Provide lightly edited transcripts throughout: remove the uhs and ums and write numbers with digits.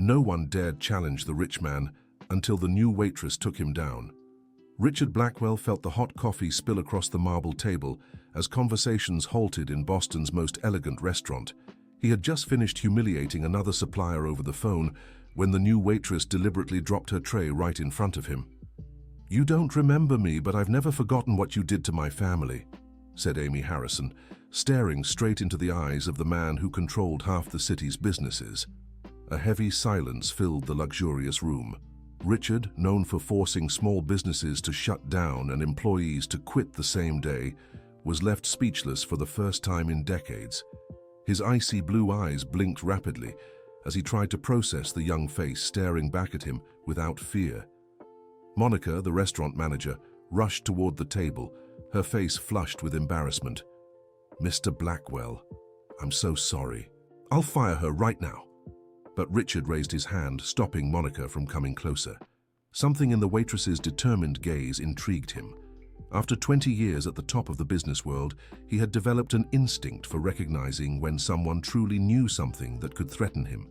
No one dared challenge the rich man until the new waitress took him down. Richard Blackwell felt the hot coffee spill across the marble table as conversations halted in Boston's most elegant restaurant. He had just finished humiliating another supplier over the phone when the new waitress deliberately dropped her tray right in front of him. "You don't remember me, but I've never forgotten what you did to my family," said Amy Harrison, staring straight into the eyes of the man who controlled half the city's businesses. A heavy silence filled the luxurious room. Richard, known for forcing small businesses to shut down and employees to quit the same day, was left speechless for the first time in decades. His icy blue eyes blinked rapidly as he tried to process the young face staring back at him without fear. Monica, the restaurant manager, rushed toward the table, her face flushed with embarrassment. "Mr. Blackwell, I'm so sorry. I'll fire her right now." But Richard raised his hand, stopping Monica from coming closer. Something in the waitress's determined gaze intrigued him. After 20 years at the top of the business world, he had developed an instinct for recognizing when someone truly knew something that could threaten him.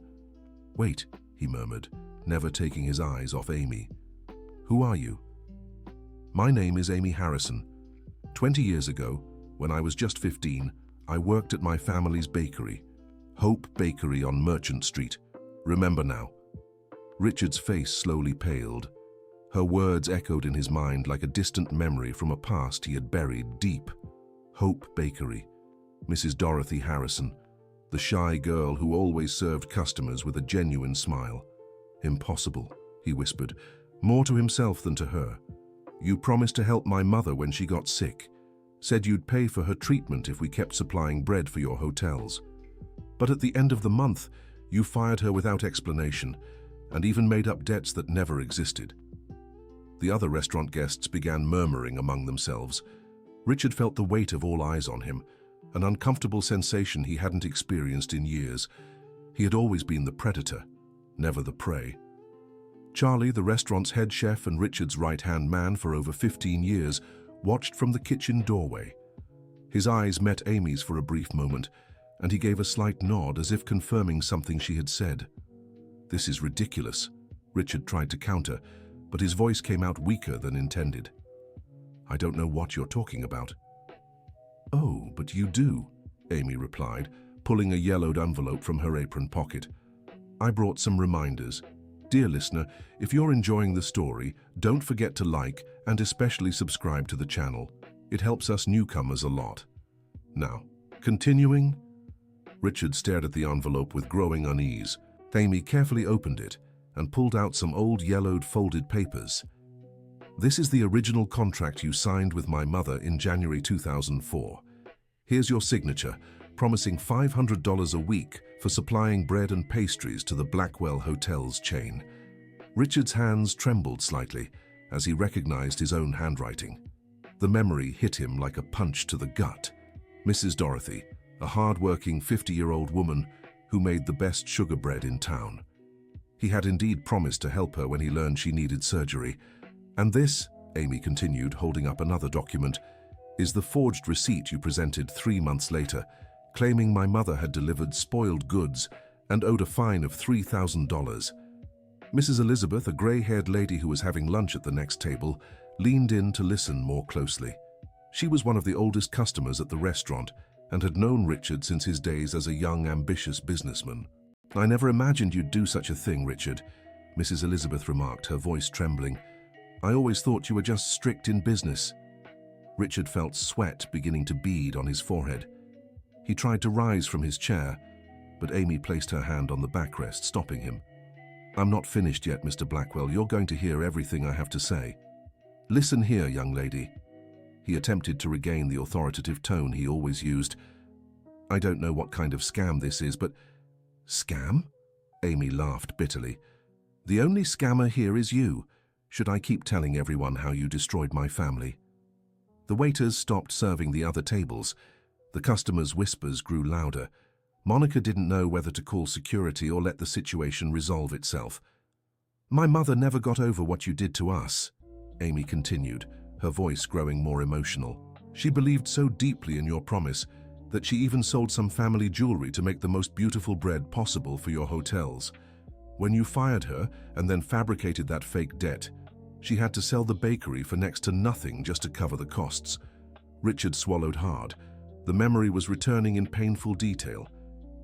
"Wait," he murmured, never taking his eyes off Amy. "Who are you?" "My name is Amy Harrison. 20 years ago, when I was just 15, I worked at my family's bakery, Hope Bakery on Merchant Street. Remember now." Richard's face slowly paled. Her words echoed in his mind like a distant memory from a past he had buried deep. Hope Bakery. Mrs. Dorothy Harrison, the shy girl who always served customers with a genuine smile. "Impossible," he whispered, more to himself than to her. "You promised to help my mother when she got sick. Said you'd pay for her treatment if we kept supplying bread for your hotels. But at the end of the month, you fired her without explanation, and even made up debts that never existed." The other restaurant guests began murmuring among themselves. Richard felt the weight of all eyes on him, an uncomfortable sensation he hadn't experienced in years. He had always been the predator, never the prey. Charlie, the restaurant's head chef and Richard's right-hand man for over 15 years, watched from the kitchen doorway. His eyes met Amy's for a brief moment, and he gave a slight nod as if confirming something she had said. "This is ridiculous," Richard tried to counter, but his voice came out weaker than intended. "I don't know what you're talking about." "Oh, but you do," Amy replied, pulling a yellowed envelope from her apron pocket. "I brought some reminders. Dear listener, if you're enjoying the story, don't forget to like and especially subscribe to the channel. It helps us newcomers a lot. Now, continuing?" Richard stared at the envelope with growing unease. Amy carefully opened it and pulled out some old yellowed folded papers. "This is the original contract you signed with my mother in January 2004. Here's your signature, promising $500 a week for supplying bread and pastries to the Blackwell Hotels chain." Richard's hands trembled slightly as he recognized his own handwriting. The memory hit him like a punch to the gut. Mrs. Dorothy, a hard-working 50-year-old woman who made the best sugar bread in town. He had indeed promised to help her when he learned she needed surgery. "And this," Amy continued, holding up another document, "is the forged receipt you presented 3 months later, claiming my mother had delivered spoiled goods and owed a fine of $3,000. Mrs. Elizabeth, a gray-haired lady who was having lunch at the next table, leaned in to listen more closely. She was one of the oldest customers at the restaurant and had known Richard since his days as a young, ambitious businessman. "I never imagined you'd do such a thing, Richard," Mrs. Elizabeth remarked, her voice trembling. "I always thought you were just strict in business." Richard felt sweat beginning to bead on his forehead. He tried to rise from his chair, but Amy placed her hand on the backrest, stopping him. "I'm not finished yet, Mr. Blackwell. You're going to hear everything I have to say. Listen here, young lady." He attempted to regain the authoritative tone he always used. "I don't know what kind of scam this is, but—" "Scam?" Amy laughed bitterly. "The only scammer here is you. Should I keep telling everyone how you destroyed my family?" The waiters stopped serving the other tables. The customers' whispers grew louder. Monica didn't know whether to call security or let the situation resolve itself. "My mother never got over what you did to us," Amy continued, her voice growing more emotional. "She believed so deeply in your promise that she even sold some family jewelry to make the most beautiful bread possible for your hotels. When you fired her and then fabricated that fake debt, she had to sell the bakery for next to nothing just to cover the costs. Richard swallowed hard. The memory was returning in painful detail.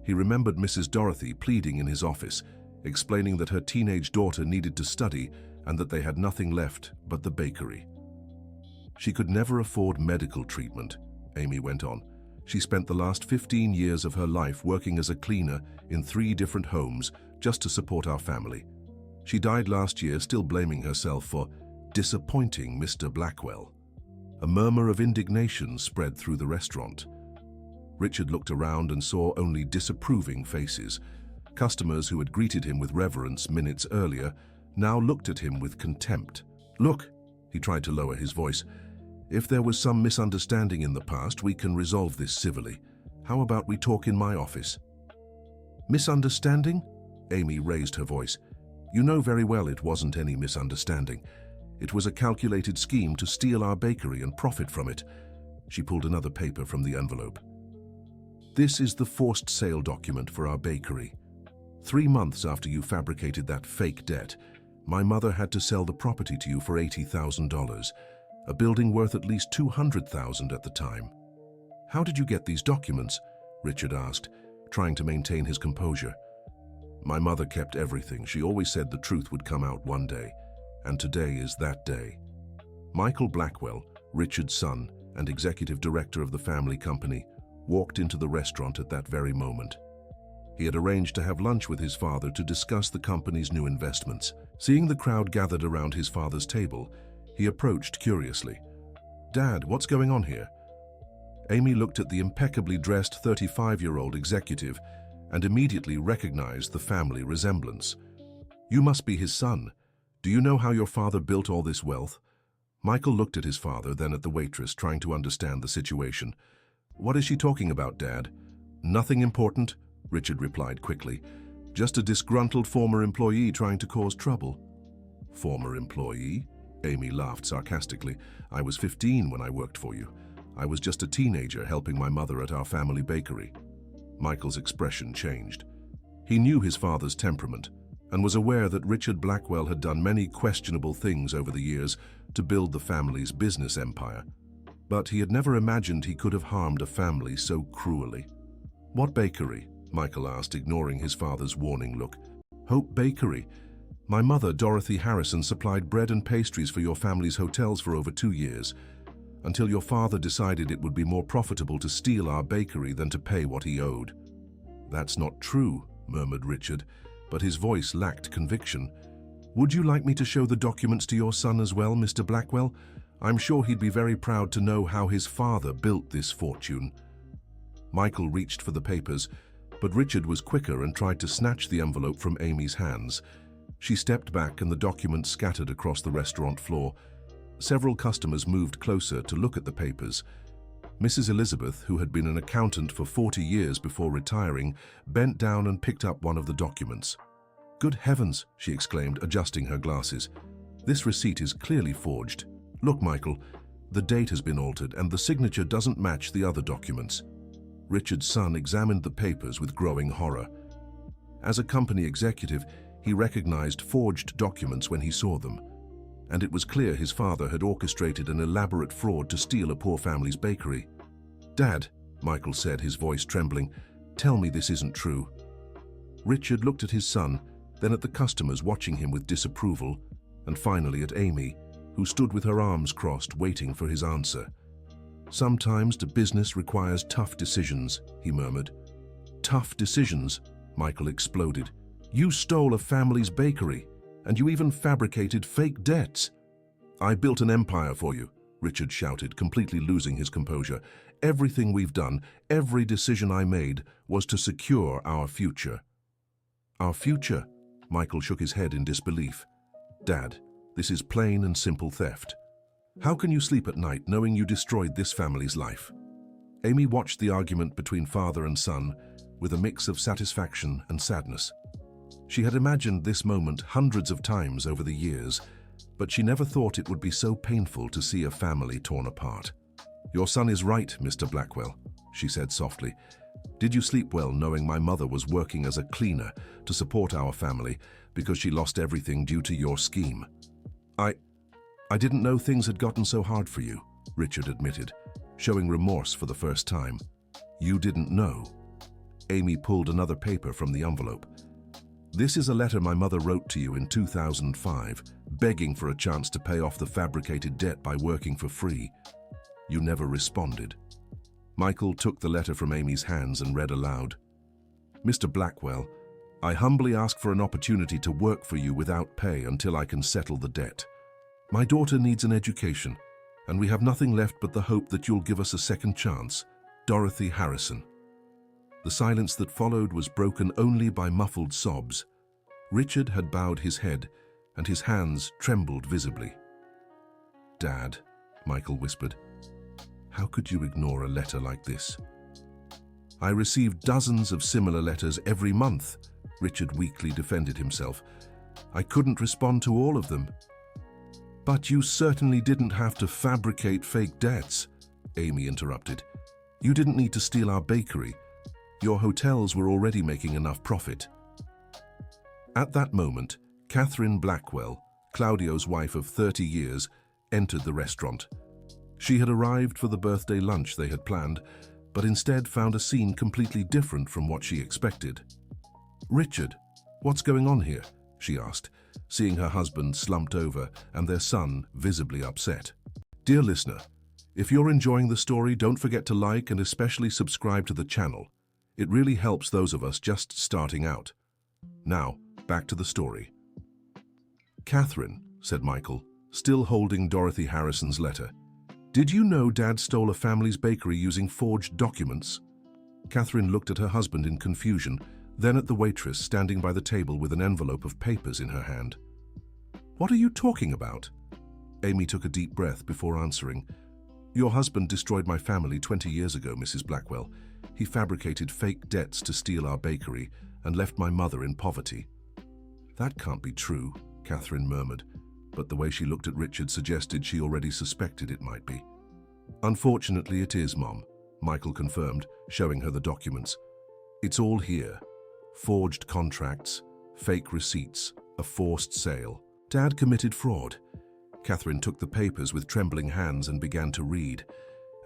He remembered Mrs. Dorothy pleading in his office, explaining that her teenage daughter needed to study and that they had nothing left but the bakery. She could never afford medical treatment, Amy went on. She spent the last 15 years of her life working as a cleaner in 3 different homes just to support our family. She died last year, still blaming herself for disappointing Mr. Blackwell. A murmur of indignation spread through the restaurant. Richard looked around and saw only disapproving faces. Customers who had greeted him with reverence minutes earlier now looked at him with contempt. "Look," he tried to lower his voice, "if there was some misunderstanding in the past, we can resolve this civilly. How about we talk in my office?" "Misunderstanding?" Amy raised her voice. "You know very well it wasn't any misunderstanding. It was a calculated scheme to steal our bakery and profit from it." She pulled another paper from the envelope. "This is the forced sale document for our bakery. 3 months after you fabricated that fake debt, my mother had to sell the property to you for $80,000, a building worth at least $200,000 at the time." "How did you get these documents?" Richard asked, trying to maintain his composure. "My mother kept everything. She always said the truth would come out one day, and today is that day." Michael Blackwell, Richard's son and executive director of the family company, walked into the restaurant at that very moment. He had arranged to have lunch with his father to discuss the company's new investments. Seeing the crowd gathered around his father's table, he approached curiously. "Dad, what's going on here?" Amy looked at the impeccably dressed 35-year-old executive and immediately recognized the family resemblance. "You must be his son. Do you know how your father built all this wealth?" Michael looked at his father, then at the waitress, trying to understand the situation. "What is she talking about, Dad?" "Nothing important," Richard replied quickly. "Just a disgruntled former employee trying to cause trouble." "Former employee?" Amy laughed sarcastically. "I was 15 when I worked for you. I was just a teenager helping my mother at our family bakery." Michael's expression changed. He knew his father's temperament and was aware that Richard Blackwell had done many questionable things over the years to build the family's business empire. But he had never imagined he could have harmed a family so cruelly. "What bakery?" Michael asked, ignoring his father's warning look. "Hope Bakery. My mother, Dorothy Harrison, supplied bread and pastries for your family's hotels for over 2 years, until your father decided it would be more profitable to steal our bakery than to pay what he owed." "That's not true," murmured Richard, but his voice lacked conviction. "Would you like me to show the documents to your son as well, Mr. Blackwell? I'm sure he'd be very proud to know how his father built this fortune." Michael reached for the papers, but Richard was quicker and tried to snatch the envelope from Amy's hands. She stepped back and the documents scattered across the restaurant floor. Several customers moved closer to look at the papers. Mrs. Elizabeth, who had been an accountant for 40 years before retiring, bent down and picked up one of the documents. "Good heavens," she exclaimed, adjusting her glasses. "This receipt is clearly forged. Look, Michael, the date has been altered and the signature doesn't match the other documents." Richard's son examined the papers with growing horror. As a company executive, he recognized forged documents when he saw them, and it was clear his father had orchestrated an elaborate fraud to steal a poor family's bakery. "Dad," Michael said, his voice trembling, "tell me this isn't true." Richard looked at his son, then at the customers watching him with disapproval, and finally at Amy, who stood with her arms crossed, waiting for his answer. "Sometimes the business requires tough decisions," he murmured. "Tough decisions," Michael exploded. "You stole a family's bakery, and you even fabricated fake debts." "I built an empire for you," Richard shouted, completely losing his composure. "Everything we've done, every decision I made, was to secure our future." "Our future?" Michael shook his head in disbelief. "Dad, this is plain and simple theft. How can you sleep at night knowing you destroyed this family's life?" Amy watched the argument between father and son with a mix of satisfaction and sadness. She had imagined this moment hundreds of times over the years, but she never thought it would be so painful to see a family torn apart. "Your son is right, Mr. Blackwell," she said softly. Did you sleep well knowing my mother was working as a cleaner to support our family because she lost everything due to your scheme? I didn't know things had gotten so hard for you, Richard admitted, showing remorse for the first time. You didn't know. Amy pulled another paper from the envelope. This is a letter my mother wrote to you in 2005, begging for a chance to pay off the fabricated debt by working for free. You never responded. Michael took the letter from Amy's hands and read aloud. Mr. Blackwell, I humbly ask for an opportunity to work for you without pay until I can settle the debt. My daughter needs an education, and we have nothing left but the hope that you'll give us a second chance. Dorothy Harrison. The silence that followed was broken only by muffled sobs. Richard had bowed his head, and his hands trembled visibly. Dad, Michael whispered, how could you ignore a letter like this? I received dozens of similar letters every month, Richard weakly defended himself. I couldn't respond to all of them. But you certainly didn't have to fabricate fake debts, Amy interrupted. You didn't need to steal our bakery. Your hotels were already making enough profit. At that moment, Catherine Blackwell, Claudio's wife of 30 years, entered the restaurant. She had arrived for the birthday lunch they had planned, but instead found a scene completely different from what she expected. Richard, what's going on here? She asked, seeing her husband slumped over and their son visibly upset. Dear listener, if you're enjoying the story, don't forget to like and especially subscribe to the channel. It really helps those of us just starting out. Now, back to the story. Catherine, said Michael, still holding Dorothy Harrison's letter, did you know Dad stole a family's bakery using forged documents? Catherine looked at her husband in confusion, then at the waitress standing by the table with an envelope of papers in her hand. What are you talking about? Amy took a deep breath before answering. Your husband destroyed my family 20 years ago, Mrs. Blackwell. He fabricated fake debts to steal our bakery and left my mother in poverty. That can't be true, Catherine murmured, but the way she looked at Richard suggested she already suspected it might be. Unfortunately, it is, Mom, Michael confirmed, showing her the documents. It's all here. Forged contracts, fake receipts, a forced sale. Dad committed fraud. Catherine took the papers with trembling hands and began to read.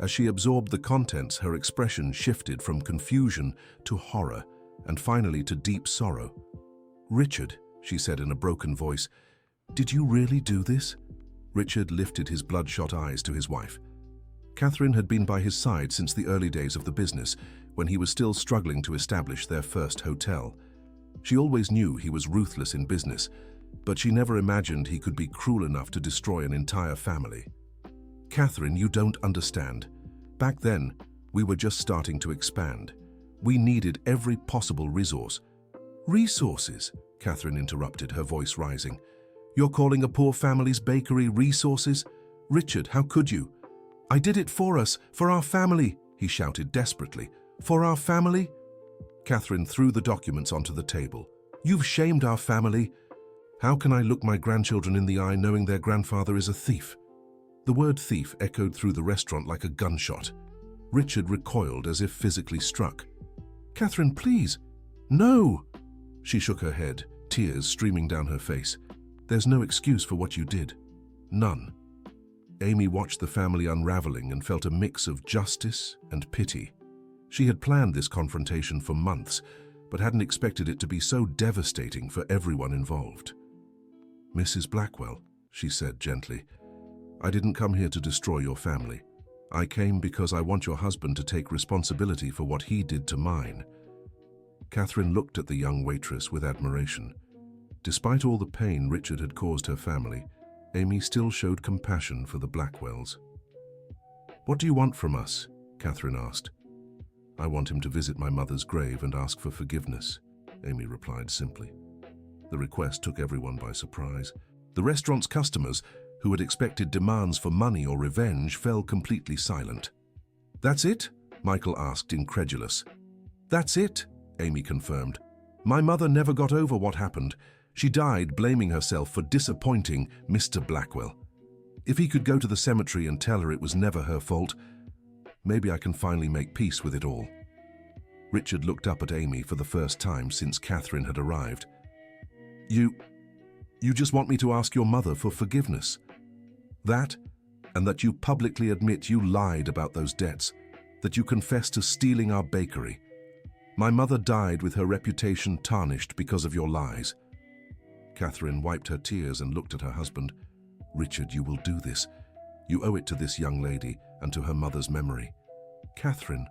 As she absorbed the contents, her expression shifted from confusion to horror and finally to deep sorrow. Richard, she said in a broken voice, did you really do this? Richard lifted his bloodshot eyes to his wife. Catherine had been by his side since the early days of the business, when he was still struggling to establish their first hotel. She always knew he was ruthless in business, but she never imagined he could be cruel enough to destroy an entire family. Catherine, you don't understand. Back then, we were just starting to expand. We needed every possible resource. Resources? Catherine interrupted, her voice rising. You're calling a poor family's bakery resources? Richard, how could you? I did it for us, for our family, he shouted desperately. For our family? Catherine threw the documents onto the table. You've shamed our family. How can I look my grandchildren in the eye knowing their grandfather is a thief? The word thief echoed through the restaurant like a gunshot. Richard recoiled as if physically struck. Catherine, please. No! She shook her head, tears streaming down her face. There's no excuse for what you did. None. Amy watched the family unraveling and felt a mix of justice and pity. She had planned this confrontation for months, but hadn't expected it to be so devastating for everyone involved. Mrs. Blackwell, she said gently, I didn't come here to destroy your family. I came because I want your husband to take responsibility for what he did to mine. Catherine looked at the young waitress with admiration. Despite all the pain Richard had caused her family, Amy still showed compassion for the Blackwells. What do you want from us? Catherine asked. I want him to visit my mother's grave and ask for forgiveness, Amy replied simply. The request took everyone by surprise. The restaurant's customers, who had expected demands for money or revenge, fell completely silent. That's it? Michael asked, incredulous. That's it, Amy confirmed. My mother never got over what happened. She died blaming herself for disappointing Mr. Blackwell. If he could go to the cemetery and tell her it was never her fault, maybe I can finally make peace with it all. Richard looked up at Amy for the first time since Catherine had arrived. You just want me to ask your mother for forgiveness? That, and that you publicly admit you lied about those debts, that you confess to stealing our bakery. My mother died with her reputation tarnished because of your lies. Catherine wiped her tears and looked at her husband. Richard, you will do this. You owe it to this young lady and to her mother's memory. Catherine,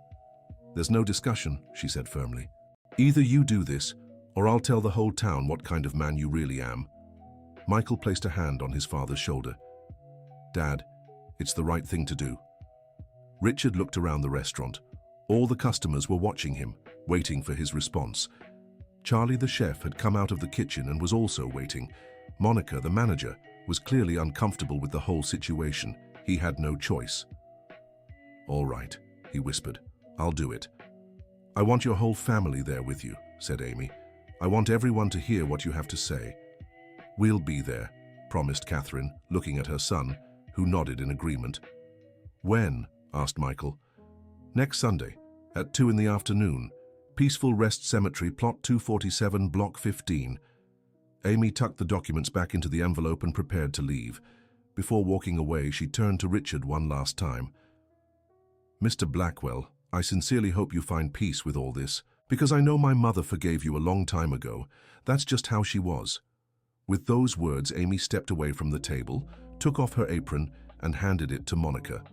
there's no discussion, she said firmly. Either you do this, or I'll tell the whole town what kind of man you really am. Michael placed a hand on his father's shoulder. Dad, it's the right thing to do. Richard looked around the restaurant. All the customers were watching him, waiting for his response. Charlie the chef had come out of the kitchen and was also waiting. Monica, the manager, was clearly uncomfortable with the whole situation. He had no choice. All right, he whispered. I'll do it. I want your whole family there with you, said Amy. I want everyone to hear what you have to say. We'll be there, promised Catherine, looking at her son, who nodded in agreement. When? Asked Michael. Next Sunday, at 2 in the afternoon. Peaceful Rest Cemetery, plot 247, block 15. Amy tucked the documents back into the envelope and prepared to leave. Before walking away, she turned to Richard one last time. Mr. Blackwell, I sincerely hope you find peace with all this, because I know my mother forgave you a long time ago. That's just how she was. With those words, Amy stepped away from the table, took off her apron, and handed it to Monica.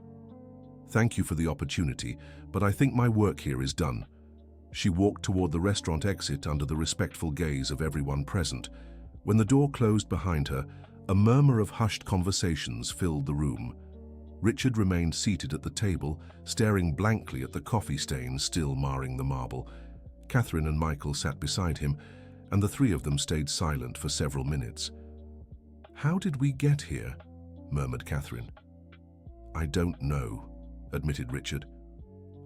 Thank you for the opportunity, but I think my work here is done. She walked toward the restaurant exit under the respectful gaze of everyone present. When the door closed behind her, a murmur of hushed conversations filled the room. Richard remained seated at the table, staring blankly at the coffee stains still marring the marble. Catherine and Michael sat beside him, and the three of them stayed silent for several minutes. How did we get here? Murmured Catherine. I don't know, admitted Richard.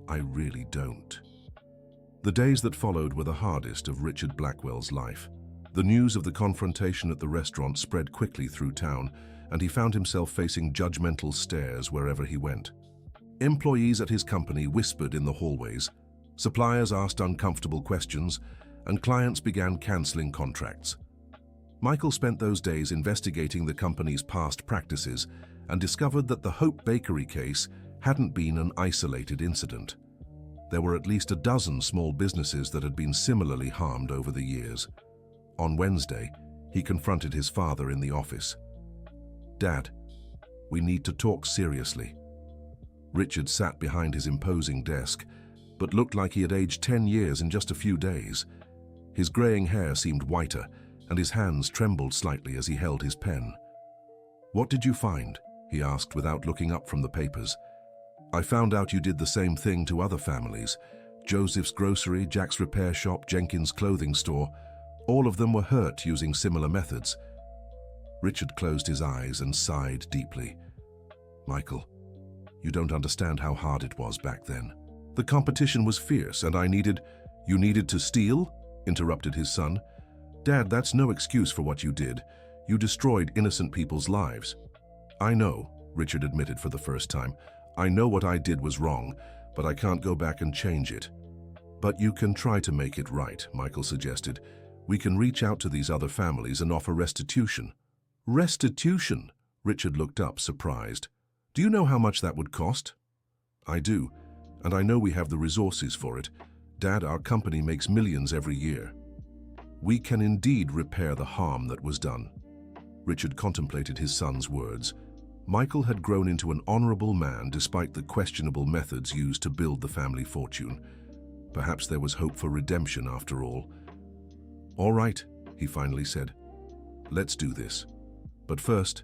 I really don't. The days that followed were the hardest of Richard Blackwell's life. The news of the confrontation at the restaurant spread quickly through town, and he found himself facing judgmental stares wherever he went. Employees at his company whispered in the hallways, suppliers asked uncomfortable questions, and clients began canceling contracts. Michael spent those days investigating the company's past practices and discovered that the Hope Bakery case hadn't been an isolated incident. There were at least a dozen small businesses that had been similarly harmed over the years. On Wednesday, he confronted his father in the office. Dad, we need to talk seriously. Richard sat behind his imposing desk, but looked like he had aged 10 years in just a few days. His graying hair seemed whiter, and his hands trembled slightly as he held his pen. What did you find? He asked without looking up from the papers. I found out you did the same thing to other families. Joseph's Grocery, Jack's Repair Shop, Jenkins' Clothing Store. All of them were hurt using similar methods. Richard closed his eyes and sighed deeply. Michael, you don't understand how hard it was back then. The competition was fierce and You needed to steal? Interrupted his son. Dad, that's no excuse for what you did. You destroyed innocent people's lives. I know, Richard admitted for the first time. I know what I did was wrong, but I can't go back and change it. But you can try to make it right, Michael suggested. We can reach out to these other families and offer restitution. Restitution? Richard looked up, surprised. Do you know how much that would cost? I do, and I know we have the resources for it. Dad, our company makes millions every year. We can indeed repair the harm that was done. Richard contemplated his son's words. Michael had grown into an honorable man despite the questionable methods used to build the family fortune. Perhaps there was hope for redemption after all. All right, he finally said. Let's do this. But first,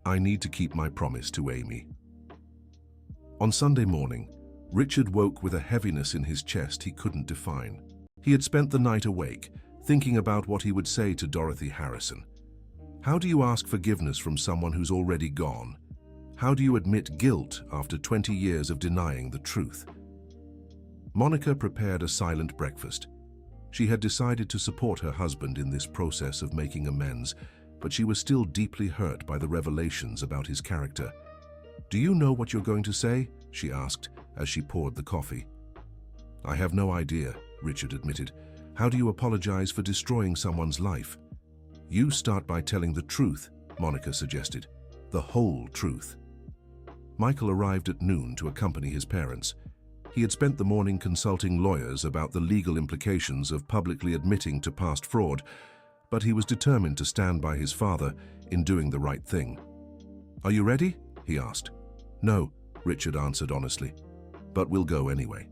I need to keep my promise to Amy. On Sunday morning, Richard woke with a heaviness in his chest he couldn't define. He had spent the night awake, thinking about what he would say to Dorothy Harrison. How do you ask forgiveness from someone who's already gone? How do you admit guilt after 20 years of denying the truth? Monica prepared a silent breakfast. She had decided to support her husband in this process of making amends, but she was still deeply hurt by the revelations about his character. Do you know what you're going to say? She asked as she poured the coffee. I have no idea, Richard admitted. "How do you apologize for destroying someone's life?" "You start by telling the truth," Monica suggested. "The whole truth." Michael arrived at noon to accompany his parents. He had spent the morning consulting lawyers about the legal implications of publicly admitting to past fraud, but he was determined to stand by his father in doing the right thing. "Are you ready?" he asked. "No," Richard answered honestly, "but we'll go anyway."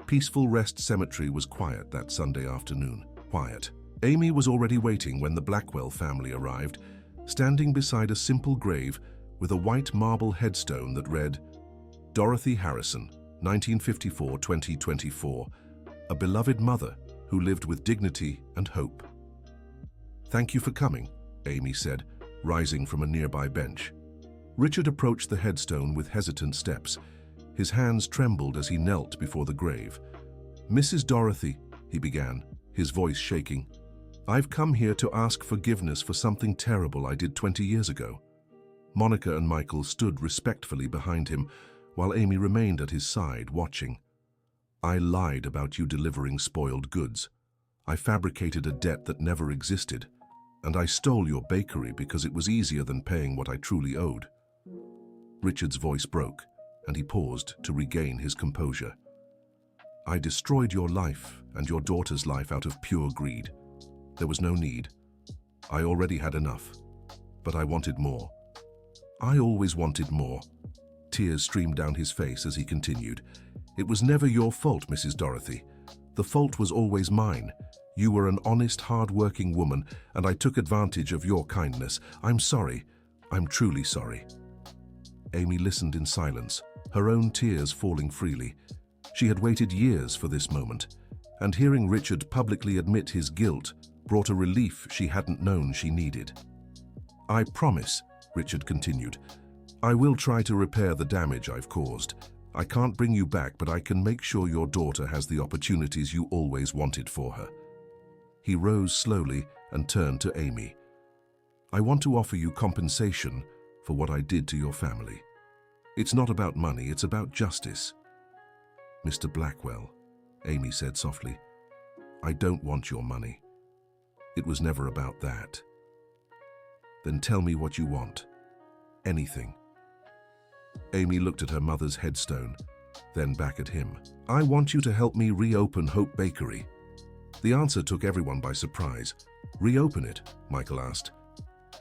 Peaceful Rest Cemetery was quiet that Sunday afternoon. Quiet. Amy was already waiting when the Blackwell family arrived, standing beside a simple grave with a white marble headstone that read, "Dorothy Harrison, 1954-2024, a beloved mother who lived with dignity and hope." "Thank you for coming," Amy said, rising from a nearby bench. Richard approached the headstone with hesitant steps. His hands trembled as he knelt before the grave. "Mrs. Dorothy," he began, his voice shaking, "I've come here to ask forgiveness for something terrible I did 20 years ago." Monica and Michael stood respectfully behind him, while Amy remained at his side, watching. "I lied about you delivering spoiled goods. I fabricated a debt that never existed, and I stole your bakery because it was easier than paying what I truly owed." Richard's voice broke, and he paused to regain his composure. "I destroyed your life and your daughter's life out of pure greed. There was no need. I already had enough, but I wanted more. I always wanted more." Tears streamed down his face as he continued. "It was never your fault, Mrs. Dorothy. The fault was always mine. You were an honest, hard-working woman, and I took advantage of your kindness. I'm sorry. I'm truly sorry." Amy listened in silence, her own tears falling freely. She had waited years for this moment, and hearing Richard publicly admit his guilt brought a relief she hadn't known she needed. "I promise," Richard continued, "I will try to repair the damage I've caused. I can't bring you back, but I can make sure your daughter has the opportunities you always wanted for her." He rose slowly and turned to Amy. "I want to offer you compensation for what I did to your family. It's not about money, it's about justice." "Mr. Blackwell," Amy said softly, "I don't want your money. It was never about that." "Then tell me what you want. Anything." Amy looked at her mother's headstone, then back at him. "I want you to help me reopen Hope Bakery." The answer took everyone by surprise. "Reopen it?" Michael asked.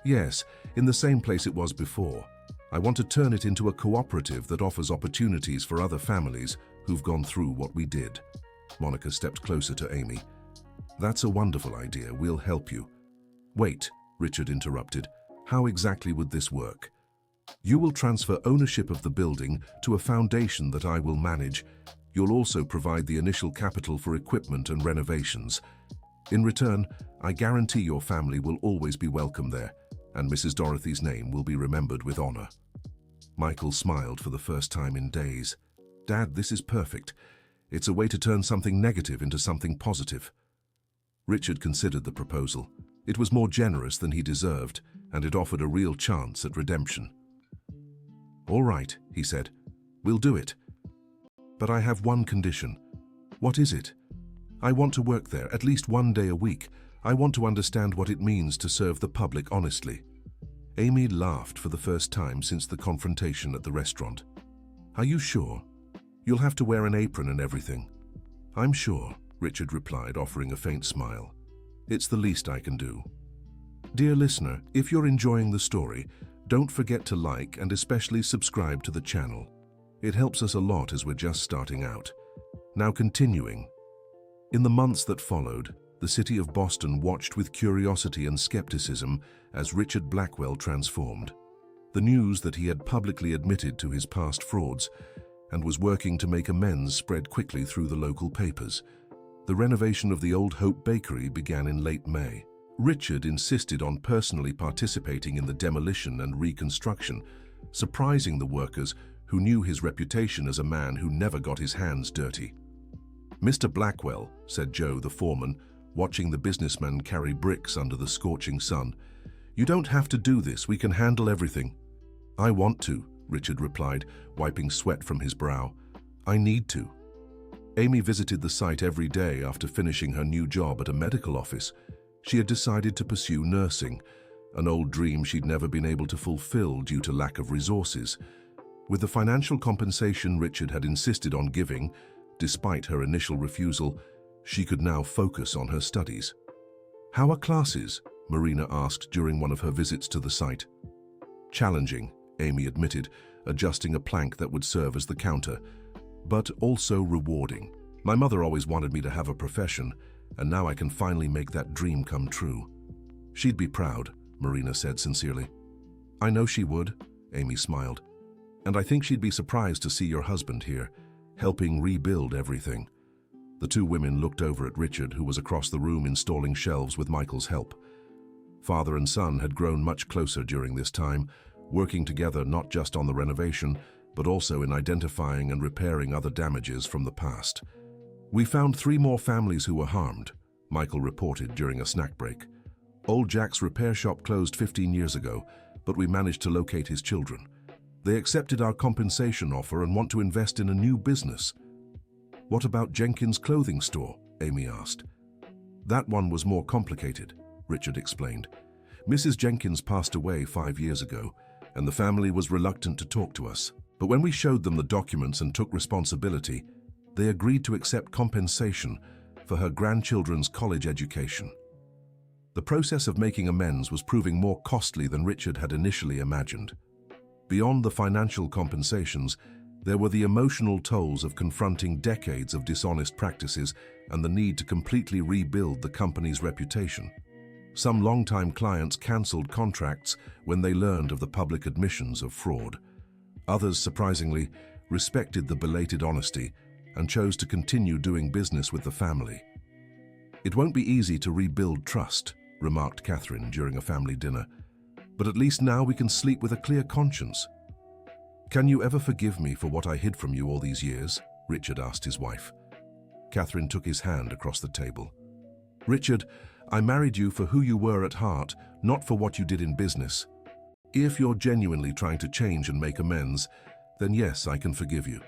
"Yes, in the same place it was before. I want to turn it into a cooperative that offers opportunities for other families who've gone through what we did." Monica stepped closer to Amy. "That's a wonderful idea. We'll help you." "Wait," Richard interrupted. "How exactly would this work?" "You will transfer ownership of the building to a foundation that I will manage. You'll also provide the initial capital for equipment and renovations. In return, I guarantee your family will always be welcome there, and Mrs. Dorothy's name will be remembered with honor." Michael smiled for the first time in days. "Dad, this is perfect. It's a way to turn something negative into something positive." Richard considered the proposal. It was more generous than he deserved, and it offered a real chance at redemption. "All right," he said. "We'll do it. But I have one condition." "What is it?" "I want to work there at least one day a week. I want to understand what it means to serve the public honestly." Amy laughed for the first time since the confrontation at the restaurant. "Are you sure? You'll have to wear an apron and everything." "I'm sure," Richard replied, offering a faint smile. "It's the least I can do." Dear listener, if you're enjoying the story, don't forget to like and especially subscribe to the channel. It helps us a lot as we're just starting out. Now continuing. In the months that followed, the city of Boston watched with curiosity and skepticism as Richard Blackwell transformed. The news that he had publicly admitted to his past frauds and was working to make amends spread quickly through the local papers. The renovation of the old Hope Bakery began in late May. Richard insisted on personally participating in the demolition and reconstruction, surprising the workers who knew his reputation as a man who never got his hands dirty. "Mr. Blackwell," said Joe, the foreman, watching the businessman carry bricks under the scorching sun, "you don't have to do this. We can handle everything." "I want to," Richard replied, wiping sweat from his brow. "I need to." Amy visited the site every day after finishing her new job at a medical office. She had decided to pursue nursing, an old dream she'd never been able to fulfill due to lack of resources. With the financial compensation Richard had insisted on giving, despite her initial refusal, she could now focus on her studies. "How are classes?" Marina asked during one of her visits to the site. "Challenging," Amy admitted, adjusting a plank that would serve as the counter, "but also rewarding. My mother always wanted me to have a profession, and now I can finally make that dream come true." "She'd be proud," Marina said sincerely. "I know she would," Amy smiled. "And I think she'd be surprised to see your husband here, helping rebuild everything." The two women looked over at Richard, who was across the room installing shelves with Michael's help. Father and son had grown much closer during this time, working together not just on the renovation, but also in identifying and repairing other damages from the past. "We found 3 more families who were harmed," Michael reported during a snack break. "Old Jack's repair shop closed 15 years ago, but we managed to locate his children. They accepted our compensation offer and want to invest in a new business." "What about Jenkins' clothing store?" Amy asked. "That one was more complicated," Richard explained. "Mrs. Jenkins passed away 5 years ago, and the family was reluctant to talk to us. But when we showed them the documents and took responsibility, they agreed to accept compensation for her grandchildren's college education." The process of making amends was proving more costly than Richard had initially imagined. Beyond the financial compensations, there were the emotional tolls of confronting decades of dishonest practices and the need to completely rebuild the company's reputation. Some longtime clients cancelled contracts when they learned of the public admissions of fraud. Others, surprisingly, respected the belated honesty and chose to continue doing business with the family. "It won't be easy to rebuild trust," remarked Catherine during a family dinner. "But at least now we can sleep with a clear conscience." "Can you ever forgive me for what I hid from you all these years?" Richard asked his wife. Catherine took his hand across the table. "Richard, I married you for who you were at heart, not for what you did in business. If you're genuinely trying to change and make amends, then yes, I can forgive you."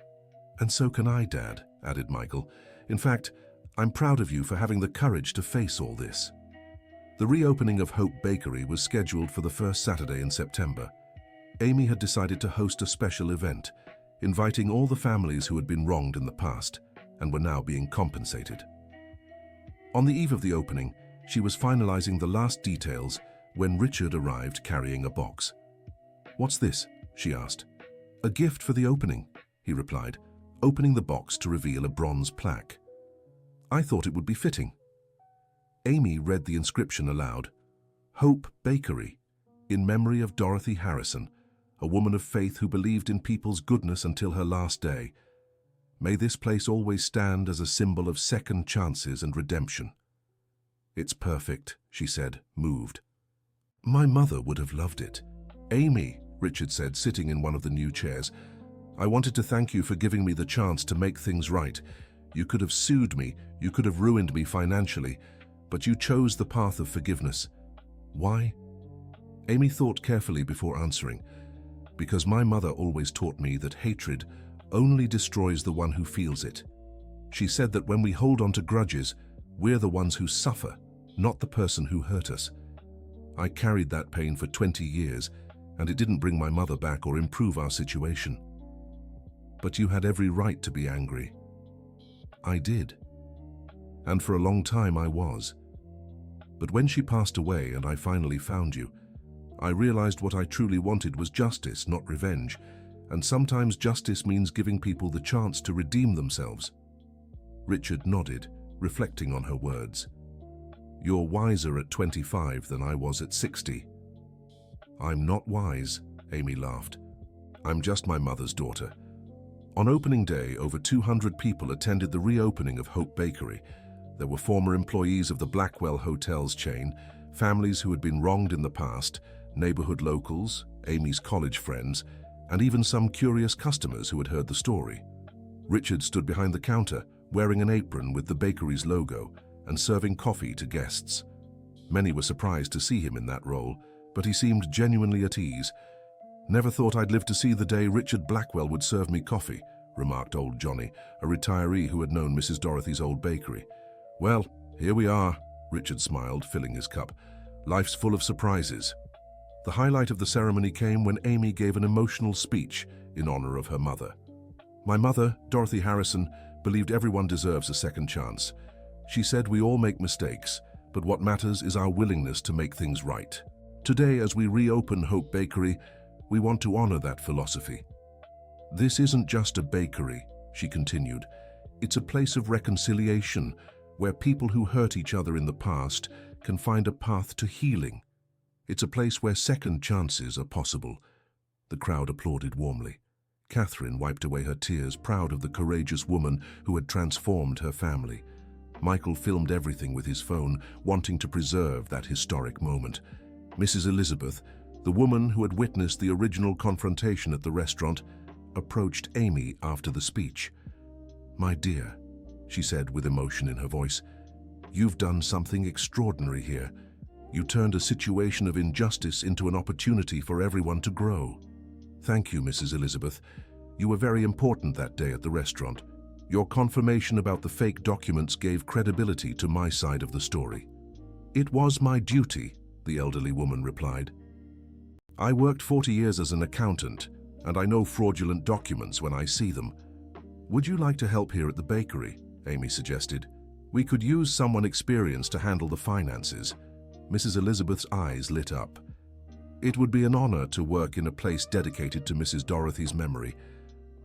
"And so can I, Dad," added Michael. "In fact, I'm proud of you for having the courage to face all this." The reopening of Hope Bakery was scheduled for the first Saturday in September. Amy had decided to host a special event, inviting all the families who had been wronged in the past and were now being compensated. On the eve of the opening, she was finalizing the last details when Richard arrived carrying a box. "What's this?" she asked. "A gift for the opening," he replied, opening the box to reveal a bronze plaque. "I thought it would be fitting." Amy read the inscription aloud. "Hope Bakery, in memory of Dorothy Harrison, a woman of faith who believed in people's goodness until her last day. May this place always stand as a symbol of second chances and redemption." "It's perfect," she said, moved. "My mother would have loved it." "Amy," Richard said, sitting in one of the new chairs, "I wanted to thank you for giving me the chance to make things right. You could have sued me, you could have ruined me financially, but you chose the path of forgiveness. Why?" Amy thought carefully before answering. "Because my mother always taught me that hatred only destroys the one who feels it. She said that when we hold on to grudges, we're the ones who suffer, not the person who hurt us. I carried that pain for 20 years, and it didn't bring my mother back or improve our situation. But you had every right to be angry." "I did. And for a long time I was. But when she passed away and I finally found you, I realized what I truly wanted was justice, not revenge, and sometimes justice means giving people the chance to redeem themselves." Richard nodded, reflecting on her words. "You're wiser at 25 than I was at 60. "I'm not wise," Amy laughed. "I'm just my mother's daughter." On opening day, over 200 people attended the reopening of Hope Bakery. There were former employees of the Blackwell Hotels chain, families who had been wronged in the past, neighborhood locals, Amy's college friends, and even some curious customers who had heard the story. Richard stood behind the counter, wearing an apron with the bakery's logo, and serving coffee to guests. Many were surprised to see him in that role, but he seemed genuinely at ease. "Never thought I'd live to see the day Richard Blackwell would serve me coffee," remarked old Johnny, a retiree who had known Mrs. Dorothy's old bakery. "Well, here we are," Richard smiled, filling his cup. "Life's full of surprises." The highlight of the ceremony came when Amy gave an emotional speech in honor of her mother. "My mother, Dorothy Harrison, believed everyone deserves a second chance. She said we all make mistakes, but what matters is our willingness to make things right. Today, as we reopen Hope Bakery, we want to honor that philosophy. This isn't just a bakery," she continued. "It's a place of reconciliation, where people who hurt each other in the past can find a path to healing. It's a place where second chances are possible." The crowd applauded warmly. Catherine wiped away her tears, proud of the courageous woman who had transformed her family. Michael filmed everything with his phone, wanting to preserve that historic moment. Mrs. Elizabeth, the woman who had witnessed the original confrontation at the restaurant, approached Amy after the speech. "My dear," she said with emotion in her voice, "you've done something extraordinary here. You turned a situation of injustice into an opportunity for everyone to grow. Thank you, Mrs. Elizabeth. You were very important that day at the restaurant. Your confirmation about the fake documents gave credibility to my side of the story." "It was my duty," the elderly woman replied. "I worked 40 years as an accountant, and I know fraudulent documents when I see them. Would you like to help here at the bakery?" Amy suggested. "We could use someone experienced to handle the finances." Mrs. Elizabeth's eyes lit up. It would be an honor to work in a place dedicated to Mrs. Dorothy's memory.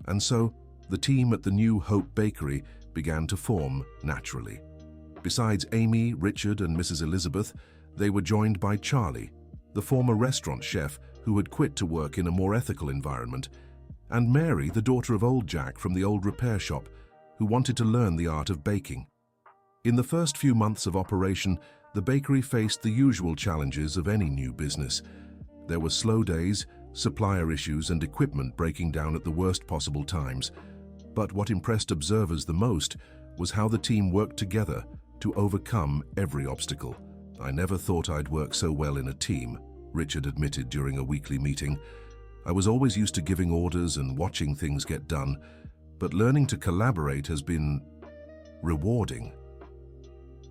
And so, the team at the new Hope Bakery began to form naturally. Besides Amy, Richard, and Mrs. Elizabeth, they were joined by Charlie, the former restaurant chef who had quit to work in a more ethical environment, and Mary, the daughter of old Jack from the old repair shop, who wanted to learn the art of baking. In the first few months of operation, the bakery faced the usual challenges of any new business. There were slow days, supplier issues, and equipment breaking down at the worst possible times. But what impressed observers the most was how the team worked together to overcome every obstacle. "I never thought I'd work so well in a team," Richard admitted during a weekly meeting. "I was always used to giving orders and watching things get done, but learning to collaborate has been rewarding."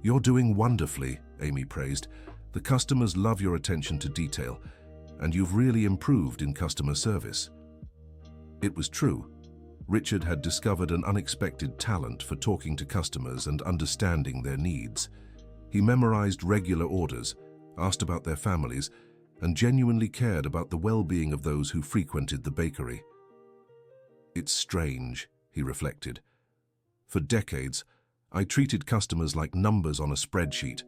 "You're doing wonderfully," Amy praised. "The customers love your attention to detail, and you've really improved in customer service." It was true. Richard had discovered an unexpected talent for talking to customers and understanding their needs. He memorized regular orders, asked about their families, and genuinely cared about the well-being of those who frequented the bakery. "It's strange," he reflected. "For decades, I treated customers like numbers on a spreadsheet.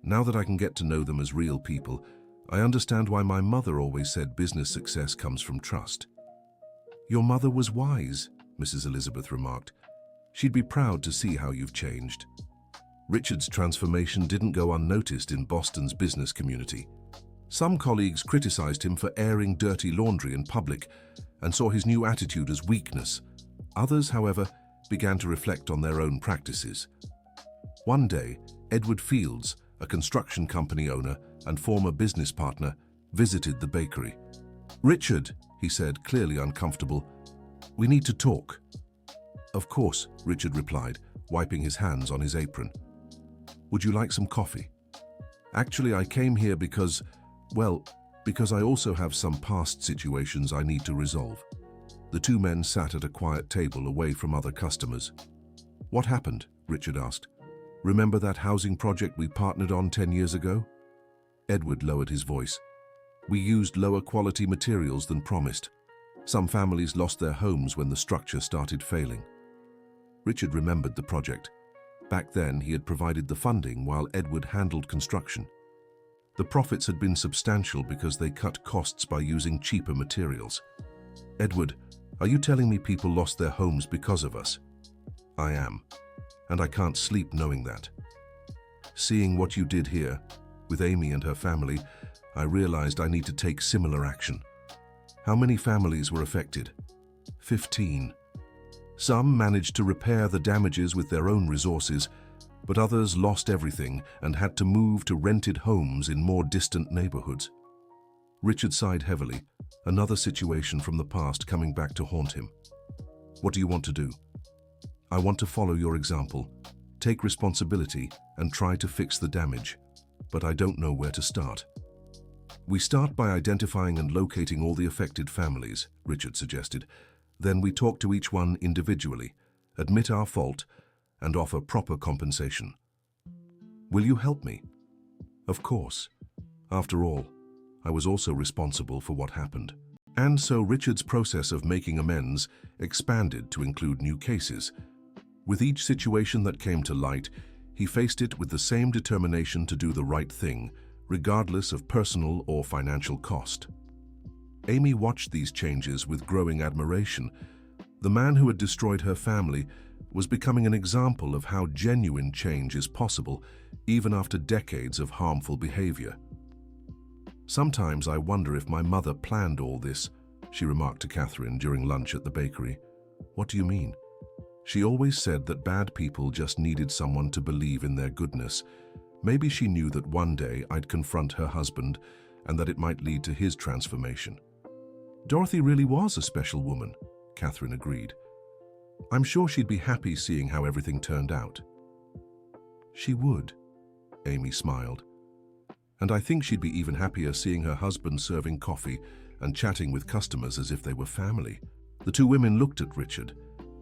Now that I can get to know them as real people, I understand why my mother always said business success comes from trust." "Your mother was wise," Mrs. Elizabeth remarked. "She'd be proud to see how you've changed." Richard's transformation didn't go unnoticed in Boston's business community. Some colleagues criticized him for airing dirty laundry in public and saw his new attitude as weakness. Others, however, began to reflect on their own practices. One day, Edward Fields, a construction company owner and former business partner, visited the bakery. "Richard," he said, clearly uncomfortable, "we need to talk." "Of course," Richard replied, wiping his hands on his apron. "Would you like some coffee?" "Actually, I came here because I also have some past situations I need to resolve." The two men sat at a quiet table away from other customers. "What happened?" Richard asked. "Remember that housing project we partnered on 10 years ago?" Edward lowered his voice. "We used lower quality materials than promised. Some families lost their homes when the structure started failing." Richard remembered the project. Back then, he had provided the funding while Edward handled construction. The profits had been substantial because they cut costs by using cheaper materials. "Edward, are you telling me people lost their homes because of us?" "I am, and I can't sleep knowing that. Seeing what you did here, with Amy and her family, I realized I need to take similar action." "How many families were affected?" 15. Some managed to repair the damages with their own resources, but others lost everything and had to move to rented homes in more distant neighborhoods. Richard sighed heavily, another situation from the past coming back to haunt him. What do you want to do? I want to follow your example, take responsibility, and try to fix the damage. But I don't know where to start. We start by identifying and locating all the affected families, Richard suggested. Then we talk to each one individually, admit our fault, and offer proper compensation. Will you help me? Of course. After all, I was also responsible for what happened. And so Richard's process of making amends expanded to include new cases. With each situation that came to light, he faced it with the same determination to do the right thing, regardless of personal or financial cost. Amy watched these changes with growing admiration. The man who had destroyed her family was becoming an example of how genuine change is possible, even after decades of harmful behavior. Sometimes I wonder if my mother planned all this, she remarked to Catherine during lunch at the bakery. What do you mean? She always said that bad people just needed someone to believe in their goodness. Maybe she knew that one day I'd confront her husband and that it might lead to his transformation. Dorothy really was a special woman, Catherine agreed. I'm sure she'd be happy seeing how everything turned out. She would, Amy smiled. And I think she'd be even happier seeing her husband serving coffee and chatting with customers as if they were family. The two women looked at Richard,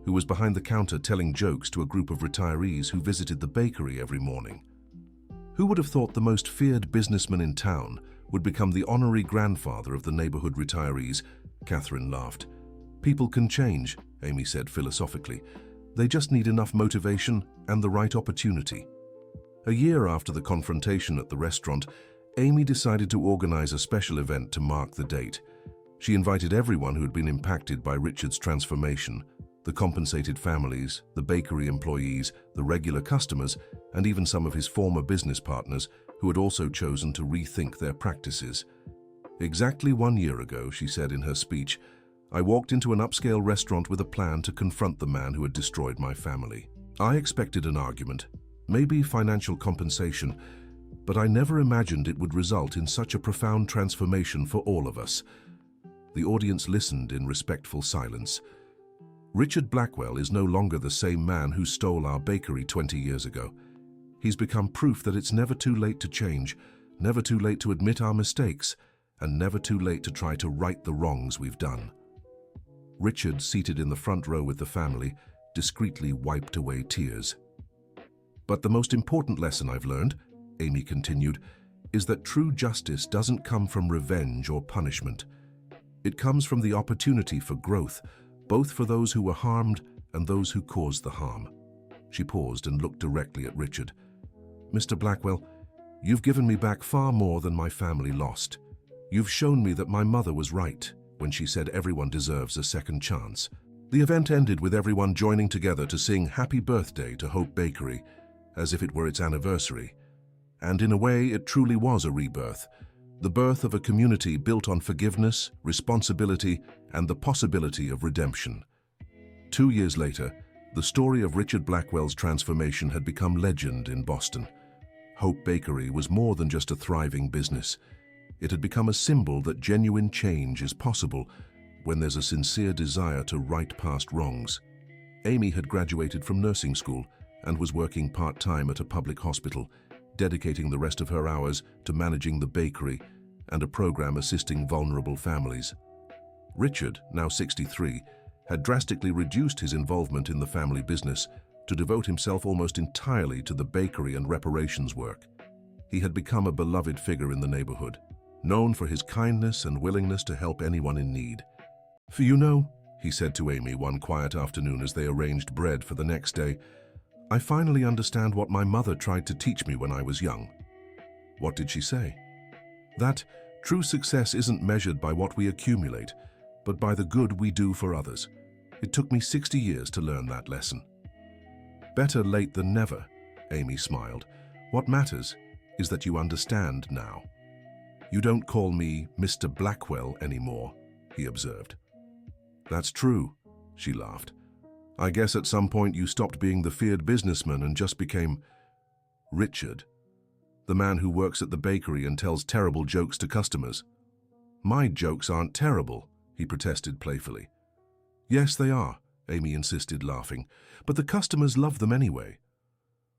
who was behind the counter telling jokes to a group of retirees who visited the bakery every morning. Who would have thought the most feared businessman in town would become the honorary grandfather of the neighborhood retirees? Catherine laughed. People can change, Amy said philosophically. They just need enough motivation and the right opportunity. A year after the confrontation at the restaurant, Amy decided to organize a special event to mark the date. She invited everyone who had been impacted by Richard's transformation, the compensated families, the bakery employees, the regular customers, and even some of his former business partners who had also chosen to rethink their practices. Exactly 1 year ago, she said in her speech, I walked into an upscale restaurant with a plan to confront the man who had destroyed my family. I expected an argument, maybe financial compensation, but I never imagined it would result in such a profound transformation for all of us. The audience listened in respectful silence. Richard Blackwell is no longer the same man who stole our bakery 20 years ago. He's become proof that it's never too late to change, never too late to admit our mistakes, and never too late to try to right the wrongs we've done. Richard, seated in the front row with the family, discreetly wiped away tears. But the most important lesson I've learned, Amy continued, is that true justice doesn't come from revenge or punishment. It comes from the opportunity for growth, both for those who were harmed and those who caused the harm. She paused and looked directly at Richard. Mr. Blackwell, you've given me back far more than my family lost. You've shown me that my mother was right when she said everyone deserves a second chance. The event ended with everyone joining together to sing Happy Birthday to Hope Bakery, as if it were its anniversary. And in a way, it truly was a rebirth. The birth of a community built on forgiveness, responsibility, and the possibility of redemption. 2 years later, the story of Richard Blackwell's transformation had become legend in Boston. Hope Bakery was more than just a thriving business. It had become a symbol that genuine change is possible when there's a sincere desire to right past wrongs. Amy had graduated from nursing school and was working part-time at a public hospital, dedicating the rest of her hours to managing the bakery and a program assisting vulnerable families. Richard, now 63, had drastically reduced his involvement in the family business to devote himself almost entirely to the bakery and reparations work. He had become a beloved figure in the neighborhood, known for his kindness and willingness to help anyone in need. For you know, he said to Amy one quiet afternoon as they arranged bread for the next day, I finally understand what my mother tried to teach me when I was young. What did she say? That true success isn't measured by what we accumulate, but by the good we do for others. It took me 60 years to learn that lesson. Better late than never, Amy smiled. What matters is that you understand now. You don't call me Mr. Blackwell anymore, he observed. That's true, she laughed. I guess at some point you stopped being the feared businessman and just became Richard, the man who works at the bakery and tells terrible jokes to customers. My jokes aren't terrible, he protested playfully. Yes, they are, Amy insisted, laughing. "But the customers love them anyway."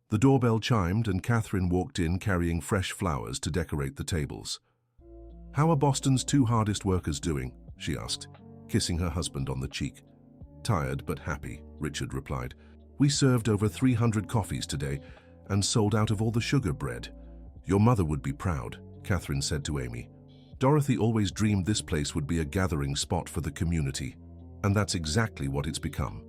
The doorbell chimed and Catherine walked in carrying fresh flowers to decorate the tables. "How are Boston's two hardest workers doing?" she asked, kissing her husband on the cheek. "Tired but happy," Richard replied. "We served over 300 coffees today and sold out of all the sugar bread. Your mother would be proud," Catherine said to Amy. "Dorothy always dreamed this place would be a gathering spot for the community, and that's exactly what it's become."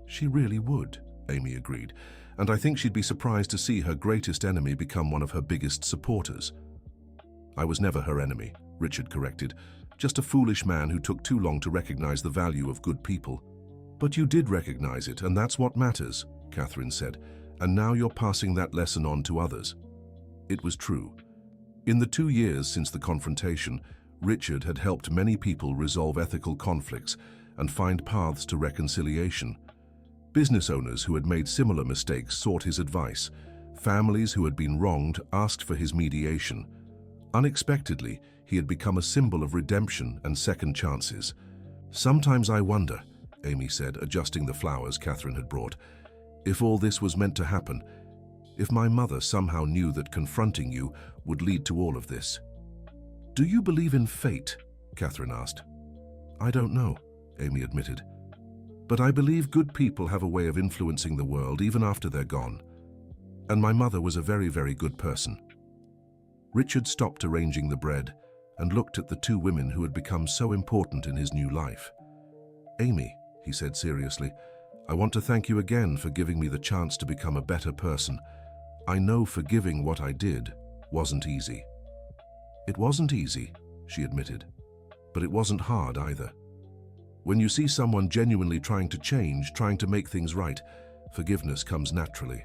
"She really would," Amy agreed, "and I think she'd be surprised to see her greatest enemy become one of her biggest supporters." "I was never her enemy," Richard corrected. "Just a foolish man who took too long to recognize the value of good people." "But you did recognize it, and that's what matters," Catherine said, "and now you're passing that lesson on to others." It was true. In the 2 years since the confrontation, Richard had helped many people resolve ethical conflicts and find paths to reconciliation. Business owners who had made similar mistakes sought his advice. Families who had been wronged asked for his mediation. Unexpectedly, he had become a symbol of redemption and second chances. "Sometimes I wonder," Amy said, adjusting the flowers Catherine had brought, "if all this was meant to happen, if my mother somehow knew that confronting you would lead to all of this." "Do you believe in fate?" Catherine asked. "I don't know," Amy admitted. "But I believe good people have a way of influencing the world even after they're gone. And my mother was a very, very good person." Richard stopped arranging the bread and looked at the two women who had become so important in his new life. "Amy," he said seriously, "I want to thank you again for giving me the chance to become a better person. I know forgiving what I did wasn't easy." "It wasn't easy," she admitted, "but it wasn't hard either. When you see someone genuinely trying to change, trying to make things right, forgiveness comes naturally."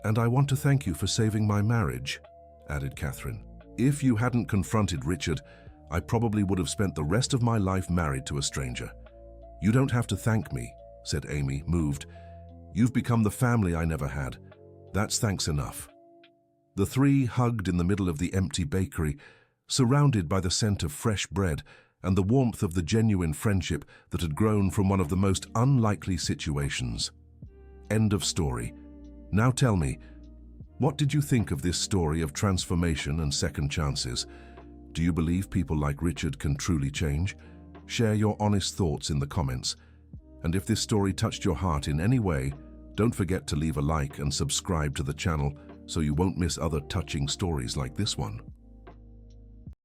"And I want to thank you for saving my marriage," added Catherine. "If you hadn't confronted Richard, I probably would have spent the rest of my life married to a stranger." "You don't have to thank me," said Amy, moved. "You've become the family I never had. That's thanks enough." The three hugged in the middle of the empty bakery, surrounded by the scent of fresh bread and the warmth of the genuine friendship that had grown from one of the most unlikely situations. End of story. Now tell me, what did you think of this story of transformation and second chances? Do you believe people like Richard can truly change? Share your honest thoughts in the comments. And if this story touched your heart in any way, don't forget to leave a like and subscribe to the channel so you won't miss other touching stories like this one.